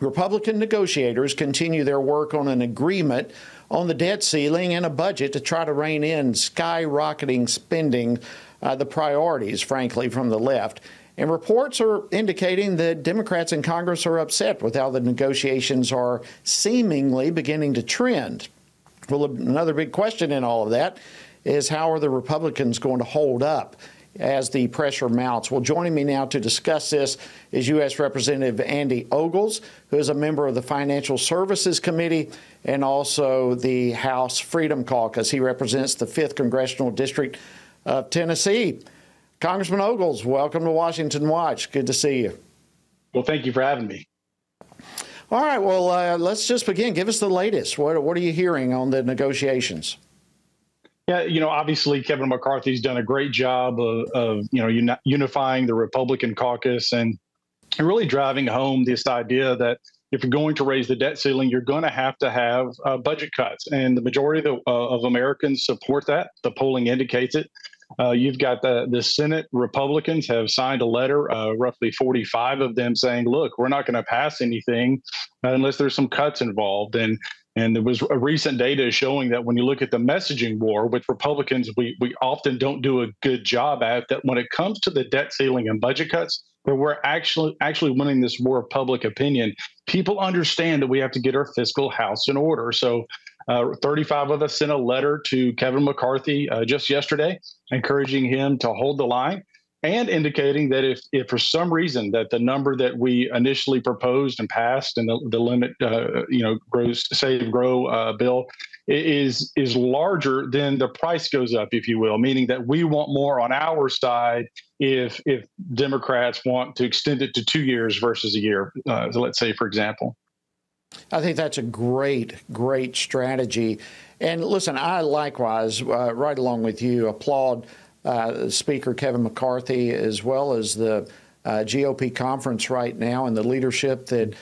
Republican negotiators continue their work on an agreement on the debt ceiling and a budget to try to rein in skyrocketing spending, the priorities, frankly, from the left. And reports are indicating that Democrats in Congress are upset with how the negotiations are seemingly beginning to trend. Well, another big question in all of that is how are the Republicans going to hold up as the pressure mounts? Well, joining me now to discuss this is U.S. Representative Andy Ogles, who is a member of the Financial Services Committee and also the House Freedom Caucus. He represents the 5th Congressional District of Tennessee. Congressman Ogles, welcome to Washington Watch. Good to see you. Well, thank you for having me. All right, well, let's just begin. Give us the latest. What are you hearing on the negotiations? Yeah, obviously Kevin McCarthy's done a great job of unifying the Republican caucus and really driving home this idea that if you're going to raise the debt ceiling, you're going to have budget cuts. And the majority of Americans support that. The polling indicates it. You've got the Senate Republicans have signed a letter, roughly 45 of them saying, look, we're not going to pass anything unless there's some cuts involved. And there was a recent data showing that when you look at the messaging war with Republicans, we often don't do a good job at that when it comes to the debt ceiling and budget cuts, where we're actually winning this war of public opinion. People understand that we have to get our fiscal house in order. So 35 of us sent a letter to Kevin McCarthy just yesterday, encouraging him to hold the line and indicating that if for some reason that the number that we initially proposed and passed and the limit, Save Grow bill is larger, then the price goes up, if you will, meaning that we want more on our side if Democrats want to extend it to 2 years versus a year, let's say, for example. I think that's a great strategy. And listen, I likewise, right along with you, applaud Speaker Kevin McCarthy, as well as the GOP conference right now and the leadership that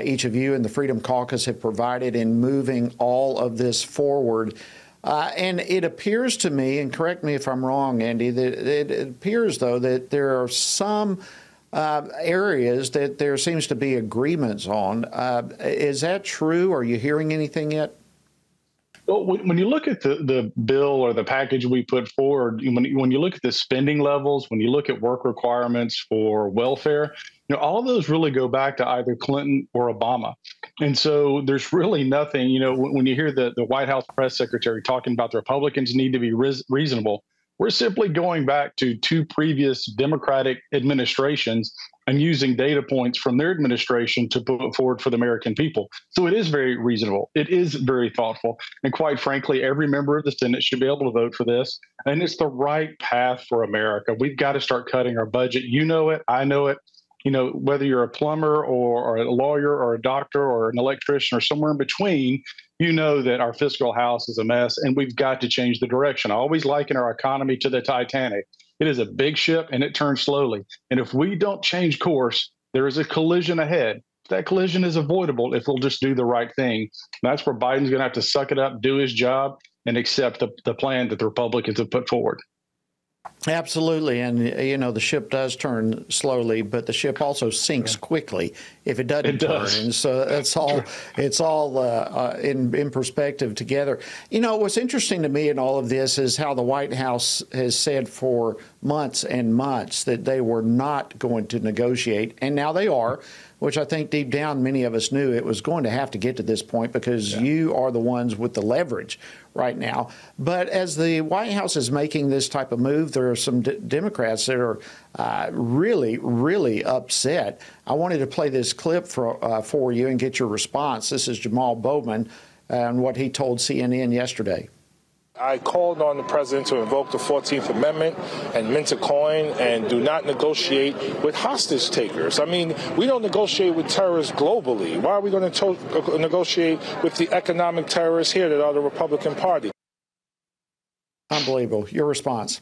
each of you and the Freedom Caucus have provided in moving all of this forward. And it appears to me, and correct me if I'm wrong, Andy, that it appears, though, that there are some areas that there seems to be agreements on. Is that true? Are you hearing anything yet? Well, when you look at the bill or the package we put forward, when you look at the spending levels, when you look at work requirements for welfare, all of those really go back to either Clinton or Obama. And so there's really nothing, when you hear the White House press secretary talking about the Republicans need to be reasonable, we're simply going back to 2 previous Democratic administrations and using data points from their administration to put forward for the American people. So it is very reasonable. It is very thoughtful. And quite frankly, every member of the Senate should be able to vote for this. And it's the right path for America. We've got to start cutting our budget. You know it. I know it. Whether you're a plumber or a lawyer or a doctor or an electrician or somewhere in between, you know that our fiscal house is a mess and we've got to change the direction. I always liken our economy to the Titanic. It is a big ship and it turns slowly. And if we don't change course, there is a collision ahead. That collision is avoidable if we'll just do the right thing. And that's where Biden's going to have to suck it up, do his job, and accept the plan that the Republicans have put forward. Absolutely. And, the ship does turn slowly, but the ship also sinks quickly if it doesn't turn. And so it's all in perspective together. What's interesting to me in all of this is how the White House has said for months and months that they were not going to negotiate. And now they are, which I think deep down many of us knew it was going to have to get to this point because you are the ones with the leverage right now. But as the White House is making this type of move, there are some Democrats that are really, really upset. I wanted to play this clip for you and get your response. This is Jamal Bowman and what he told CNN yesterday. I called on the president to invoke the 14th Amendment and mint a coin and do not negotiate with hostage takers. I mean, we don't negotiate with terrorists globally. Why are we going to negotiate with the economic terrorists here that are the Republican Party? Unbelievable. Your response.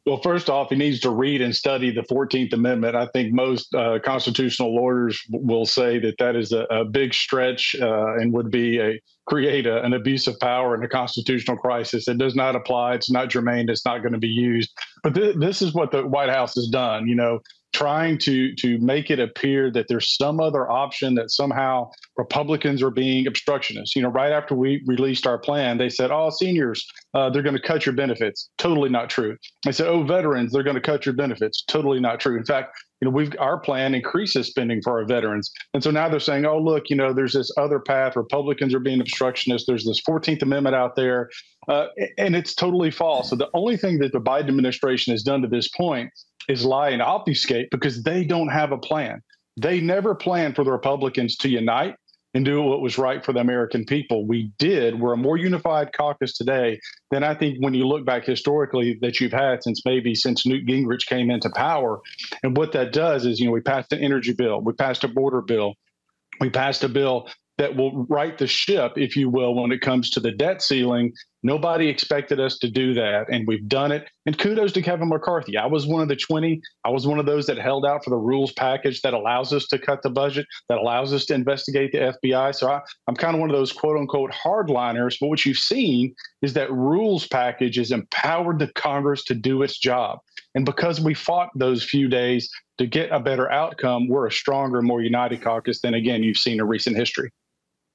Well, first off, he needs to read and study the 14th Amendment. I think most constitutional lawyers will say that is a big stretch and would be create an abuse of power and a constitutional crisis. It does not apply. It's not germane. It's not going to be used. But this is what the White House has done. trying to make it appear that there's some other option, that somehow Republicans are being obstructionists. Right after we released our plan, they said, "Oh, seniors, they're going to cut your benefits." Totally not true. They said, "Oh, veterans, they're going to cut your benefits." Totally not true. In fact, our plan increases spending for our veterans. And so now they're saying, "Oh, look, there's this other path. Republicans are being obstructionists. There's this 14th Amendment out there." And it's totally false. So the only thing that the Biden administration has done to this point is lie and obfuscate, because they don't have a plan. They never planned for the Republicans to unite and do what was right for the American people. We did. We're a more unified caucus today than I think, when you look back historically, that you've had since Newt Gingrich came into power. And what that does is, we passed an energy bill. We passed a border bill. We passed a bill that will right the ship, if you will, when it comes to the debt ceiling. Nobody expected us to do that, and we've done it. And kudos to Kevin McCarthy. I was one of the 20. I was one of those that held out for the rules package that allows us to cut the budget, that allows us to investigate the FBI. So I'm kind of one of those quote unquote hardliners. But what you've seen is that rules package has empowered the Congress to do its job. And because we fought those few days to get a better outcome, we're a stronger, more united caucus than, again, you've seen in recent history.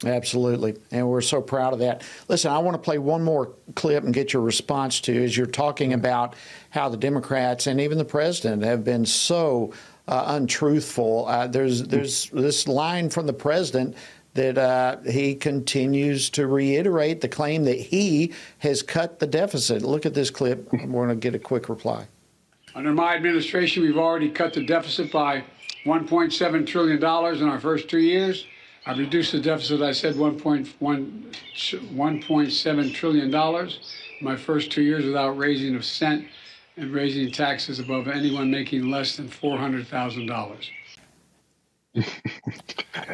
Absolutely. And we're so proud of that. Listen, I want to play one more clip and get your response to, as you're talking about how the Democrats and even the president have been so untruthful. There's this line from the president that he continues to reiterate the claim that he has cut the deficit. Look at this clip. We're going to get a quick reply. Under my administration, we've already cut the deficit by $1.7 trillion in our first 2 years. I've reduced the deficit, I said, $1.7 trillion in my first 2 years without raising a cent and raising taxes above anyone making less than $400,000.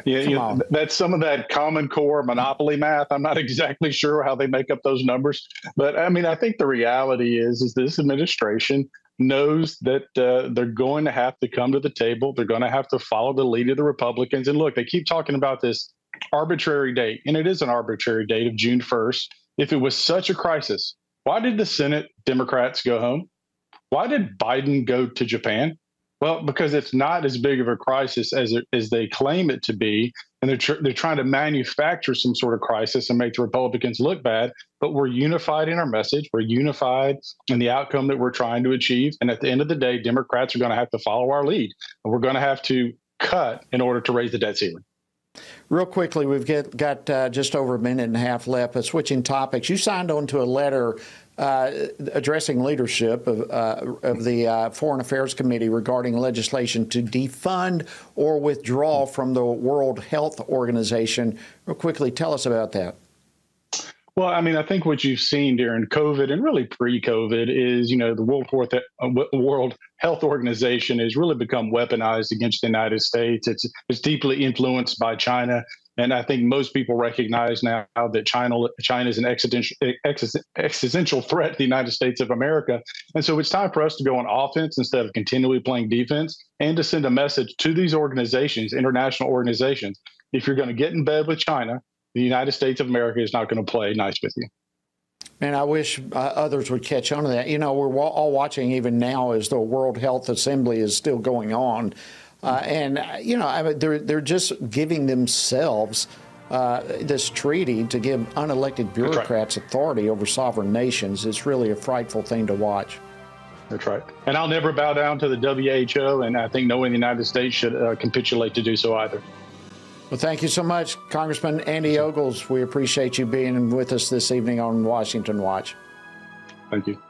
Yeah, that's some of that Common Core monopoly math. I'm not exactly sure how they make up those numbers. But I mean, I think the reality is this administration knows that they're going to have to come to the table. They're going to have to follow the lead of the Republicans. And look, they keep talking about this arbitrary date, and it is an arbitrary date of June 1st. If it was such a crisis, why did the Senate Democrats go home? Why did Biden go to Japan? Well, because it's not as big of a crisis as they claim it to be. And they're trying to manufacture some sort of crisis and make the Republicans look bad. But we're unified in our message. We're unified in the outcome that we're trying to achieve. And at the end of the day, Democrats are going to have to follow our lead. And we're going to have to cut in order to raise the debt ceiling. Real quickly, we've got just over a minute and a half left. But switching topics, you signed on to a letter addressing leadership of the Foreign Affairs Committee regarding legislation to defund or withdraw from the World Health Organization. Real quickly, tell us about that. Well, I mean, I think what you've seen during COVID and really pre-COVID is, the World Health Organization has really become weaponized against the United States. It's deeply influenced by China. And I think most people recognize now that China is an existential threat to the United States of America. And so it's time for us to go on offense instead of continually playing defense, and to send a message to these organizations, international organizations. If you're going to get in bed with China, the United States of America is not going to play nice with you. And I wish others would catch on to that. We're all watching even now as the World Health Assembly is still going on. They're just giving themselves this treaty to give unelected bureaucrats authority over sovereign nations. It's really a frightful thing to watch. That's right. And I'll never bow down to the WHO, and I think no one in the United States should capitulate to do so either. Well, thank you so much, Congressman Andy Ogles. We appreciate you being with us this evening on Washington Watch. Thank you.